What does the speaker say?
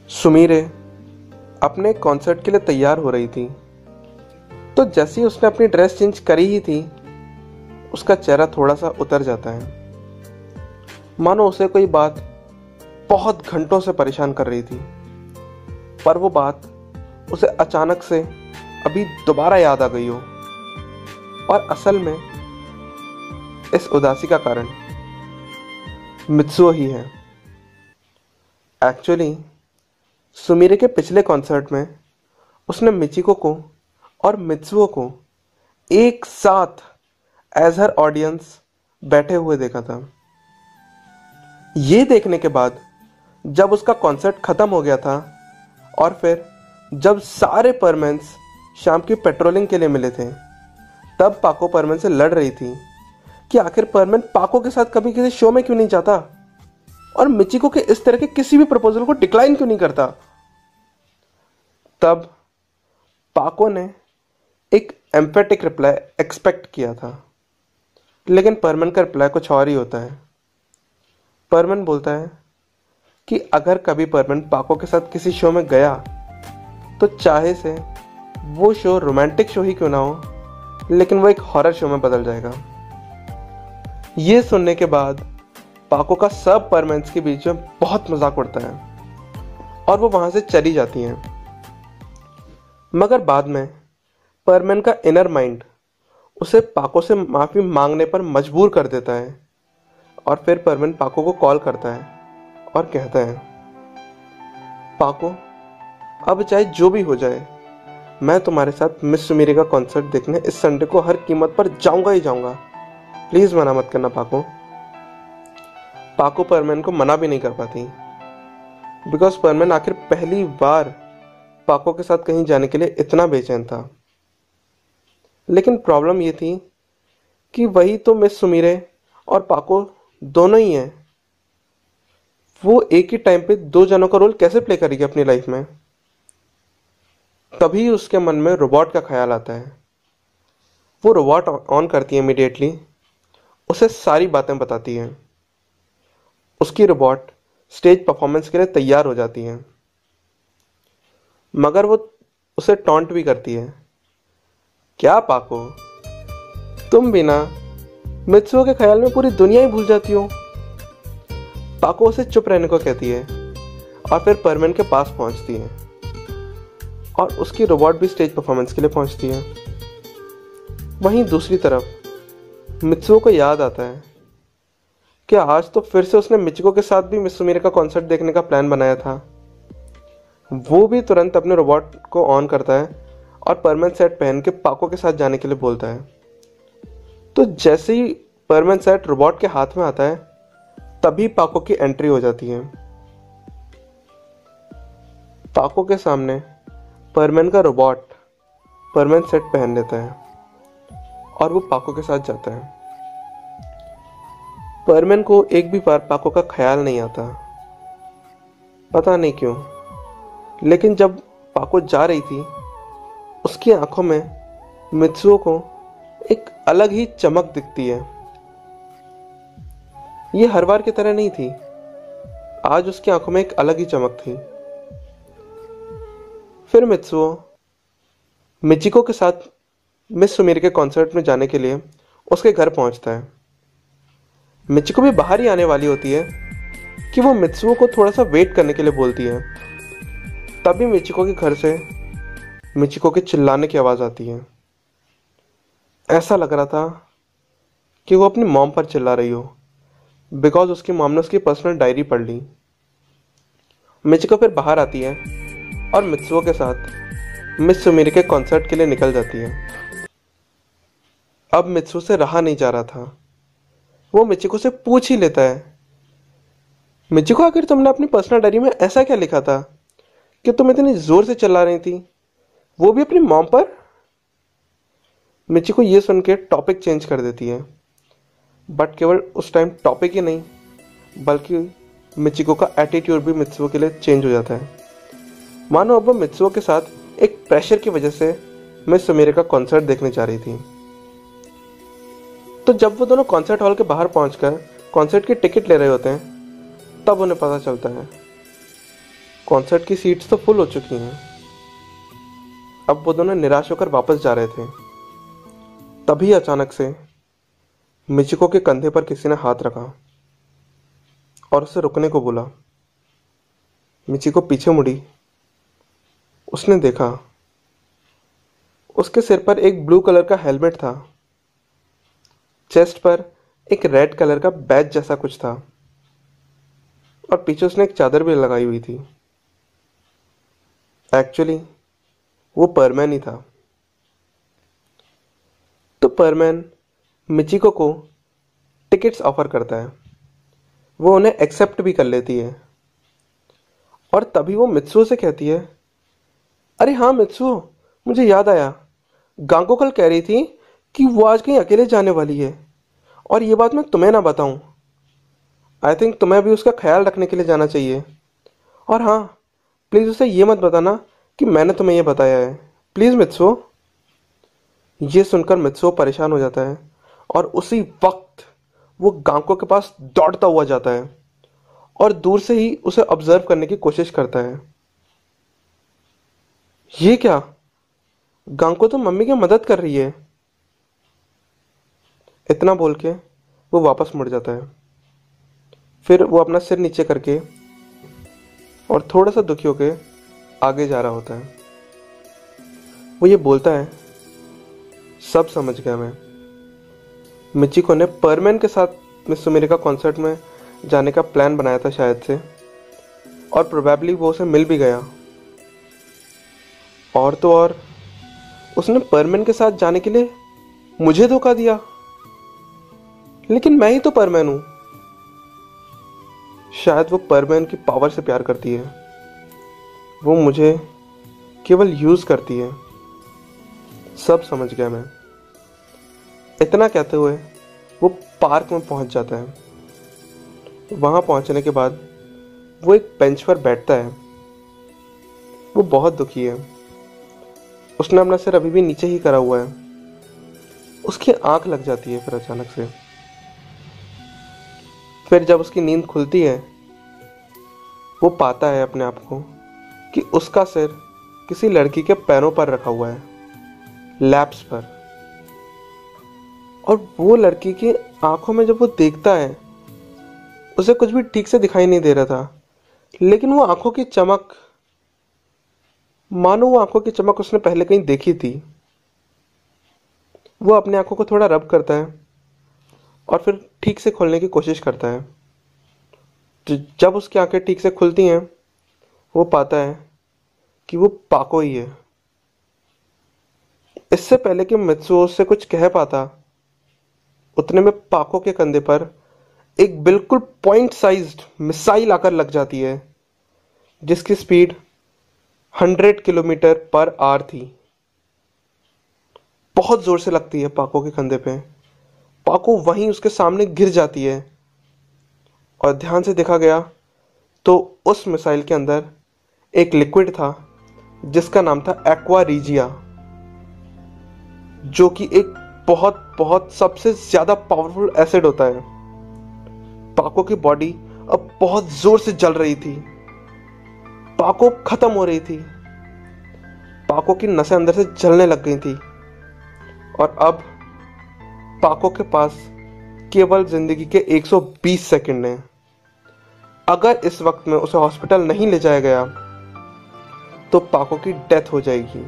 Sumire अपने concert के लिए तैयार हो रही थी, तो जैसे ही उसने अपनी ड्रेस चेंज करी ही थी, उसका चेहरा थोड़ा सा उतर जाता है, मानो उसे कोई बात बहुत घंटों से परेशान कर रही थी। पर वो बात उसे अचानक से अभी दोबारा याद आ गई हो, और असल में इस उदासी का कारण मित्सुओ ही है। एक्चुअली सुमीरे के पिछले कॉन्सर्ट में उसने मिचिको को और मित्सुओ को एक साथ एज हर ऑडियंस बैठे हुए देखा था। ये देखने के बाद जब उसका कॉन्सर्ट खत्म हो गया था और फिर जब सारे परमेंस शाम की पेट्रोलिंग के लिए मिले थे, तब पाको परमेन से लड़ रही थी कि आखिर परमेन पाको के साथ कभी किसी शो में क्यों नहीं जाता और मिचिको के इस तरह के किसी भी प्रपोजल को डिक्लाइन क्यों नहीं करता। तब पाको ने एक एम्फेटिक रिप्लाई एक्सपेक्ट किया था, लेकिन परमन का रिप्लाई कुछ और ही होता है। परमन बोलता है कि अगर कभी परमन पाको के साथ किसी शो में गया तो चाहे से वो शो रोमांटिक शो ही क्यों ना हो, लेकिन वो एक हॉरर शो में बदल जाएगा। ये सुनने के बाद पाको का सब परमेंस के बीच में बहुत मजाक उड़ता है और वो वहां से चली जाती हैं। मगर बाद में परमेन का इनर माइंड उसे पाको से माफी मांगने पर मजबूर कर देता है, और फिर परमेन पाको को कॉल करता है और कहता है, पाको, अब चाहे जो भी हो जाए, मैं तुम्हारे साथ मिस सुमीरे का कॉन्सर्ट देखने इस संडे को हर कीमत पर जाऊंगा ही जाऊंगा। प्लीज मना मत करना पाको। पाको परमेन को मना भी नहीं कर पाती, बिकॉज परमेन आखिर पहली बार पाको के साथ कहीं जाने के लिए इतना बेचैन था। लेकिन प्रॉब्लम ये थी कि वही तो मिस सुमीरे और पाको दोनों ही हैं। वो एक ही टाइम पे दो जनों का रोल कैसे प्ले करेगी अपनी लाइफ में। तभी उसके मन में रोबोट का ख्याल आता है। वो रोबोट ऑन करती है इमीडिएटली, उसे सारी बातें बताती है। उसकी रोबोट स्टेज परफॉर्मेंस के लिए तैयार हो जाती है, मगर वो उसे टॉन्ट भी करती है। क्या पाको, तुम बिना मित्सुओ के ख्याल में पूरी दुनिया ही भूल जाती हो। पाको उसे चुप रहने को कहती है और फिर परमेन के पास पहुंचती है और उसकी रोबोट भी स्टेज परफॉर्मेंस के लिए पहुंचती है। वहीं दूसरी तरफ मित्सुओ को याद आता है कि आज तो फिर से उसने मिचिको के साथ भी मिस सुमीरे का कॉन्सर्ट देखने का प्लान बनाया था। वो भी तुरंत अपने रोबोट को ऑन करता है और परमेंट सेट पहन के पाको के साथ जाने के लिए बोलता है। तो जैसे ही परमेंट सेट रोबोट के हाथ में आता है, तभी पाको की एंट्री हो जाती है। पाको के सामने परमेंट का रोबोट परमेंट सेट पहन लेता है और वो पाको के साथ जाता है। परमेन को एक भी बार पाको का ख्याल नहीं आता, पता नहीं क्यों। लेकिन जब पाको जा रही थी, उसकी आंखों में मित्सुओ को एक अलग ही चमक दिखती है। ये हर बार की तरह नहीं थी, आज उसकी आंखों में एक अलग ही चमक थी। फिर मित्सुओ मिचिको के साथ मिस सुमीरे के कॉन्सर्ट में जाने के लिए उसके घर पहुंचता है। मिचिको भी बाहर ही आने वाली होती है कि वो मित्सुओ को थोड़ा सा वेट करने के लिए बोलती है। तभी मिचिको के घर से मिचिको के चिल्लाने की आवाज़ आती है। ऐसा लग रहा था कि वो अपनी मॉम पर चिल्ला रही हो, बिकॉज उसकी मॉम ने उसकी पर्सनल डायरी पढ़ ली। मिचिको फिर बाहर आती है और मित्सुओ के साथ मिस सुमीरे के कॉन्सर्ट के लिए निकल जाती है। अब मित्सुओ से रहा नहीं जा रहा था, वो मिचिको से पूछ ही लेता है, मिचिको, आखिर तुमने अपनी पर्सनल डायरी में ऐसा क्या लिखा था कि तुम इतनी जोर से चिल्ला रही थी, वो भी अपनी मॉम पर। मिचिको ये सुन के टॉपिक चेंज कर देती है, बट केवल उस टाइम टॉपिक ही नहीं, बल्कि मिचिको का एटीट्यूड भी मित्सुओ के लिए चेंज हो जाता है। मानो अब वो मित्सुओ के साथ एक प्रेशर की वजह से मिस सुमीरे का कॉन्सर्ट देखने जा रही थी। तो जब वो दोनों कॉन्सर्ट हॉल के बाहर पहुंचकर कॉन्सर्ट की टिकट ले रहे होते हैं, तब उन्हें पता चलता है कॉन्सर्ट की सीट्स तो फुल हो चुकी हैं। अब वो दोनों निराश होकर वापस जा रहे थे। तभी अचानक से मिचिको के कंधे पर किसी ने हाथ रखा और उसे रुकने को बोला। मिचिको पीछे मुड़ी। उसने देखा उसके सिर पर एक ब्लू कलर का हेलमेट था। चेस्ट पर एक रेड कलर का बैज जैसा कुछ था और पीछे उसने एक चादर भी लगाई हुई थी। एक्चुअली वो परमैन ही था। तो परमैन मिचिको को टिकट्स ऑफर करता है। वो उन्हें एक्सेप्ट भी कर लेती है और तभी वो मित्सुओ से कहती है, अरे हाँ मित्सुओ, मुझे याद आया, गांगो कल कह रही थी कि वो आज कहीं अकेले जाने वाली है और ये बात मैं तुम्हें ना बताऊं। आई थिंक तुम्हें भी उसका ख्याल रखने के लिए जाना चाहिए। और हाँ, प्लीज़ उसे ये मत बताना कि मैंने तुम्हें ये बताया है, प्लीज़ मित्सुओ। ये सुनकर मित्सुओ परेशान हो जाता है और उसी वक्त वो गांको के पास दौड़ता हुआ जाता है और दूर से ही उसे ऑब्जर्व करने की कोशिश करता है। ये क्या, गांको तो मम्मी की मदद कर रही है। इतना बोल के वो वापस मुड़ जाता है। फिर वो अपना सिर नीचे करके और थोड़ा सा दुखी होके आगे जा रहा होता है। वो ये बोलता है, सब समझ गया मैं। मिचिको ने परमैन के साथ मिस सुमिरिका कॉन्सर्ट में जाने का प्लान बनाया था शायद से, और प्रोबेबली वो उसे मिल भी गया। और तो और उसने परमैन के साथ जाने के लिए मुझे धोखा दिया। लेकिन मैं ही तो परमैन हूं। शायद वो परमैन की पावर से प्यार करती है। वो मुझे केवल यूज करती है। सब समझ गया मैं। इतना कहते हुए वो पार्क में पहुंच जाता है। वहां पहुंचने के बाद वो एक बेंच पर बैठता है। वो बहुत दुखी है। उसने अपना सिर अभी भी नीचे ही करा हुआ है। उसकी आंख लग जाती है फिर अचानक से। फिर जब उसकी नींद खुलती है, वो पाता है अपने आप को कि उसका सिर किसी लड़की के पैरों पर रखा हुआ है, लैप्स पर। और वो लड़की की आंखों में जब वो देखता है, उसे कुछ भी ठीक से दिखाई नहीं दे रहा था, लेकिन वो आंखों की चमक, मानो वो आंखों की चमक उसने पहले कहीं देखी थी। वो अपने आंखों को थोड़ा रब करता है और फिर ठीक से खोलने की कोशिश करता है। जब उसकी आंखें ठीक से खुलती हैं, वो पाता है कि वो पाको ही है। इससे पहले कि मित्सुओ उससे कुछ कह पाता, उतने में पाको के कंधे पर एक बिल्कुल पॉइंट साइज्ड मिसाइल आकर लग जाती है, जिसकी स्पीड 100 किलोमीटर पर आवर थी। बहुत जोर से लगती है पाको के कंधे पे। पाको वहीं उसके सामने गिर जाती है और ध्यान से देखा गया तो उस मिसाइल के अंदर एक लिक्विड था जिसका नाम था एक्वा रीजिया, जो कि एक बहुत बहुत सबसे ज्यादा पावरफुल एसिड होता है। पाको की बॉडी अब बहुत जोर से जल रही थी। पाको खत्म हो रही थी। पाको की नसें अंदर से जलने लग गई थी और अब पाको के पास केवल जिंदगी के 120 सेकंड हैं। अगर इस वक्त में उसे हॉस्पिटल नहीं ले जाया गया तो पाको की डेथ हो जाएगी।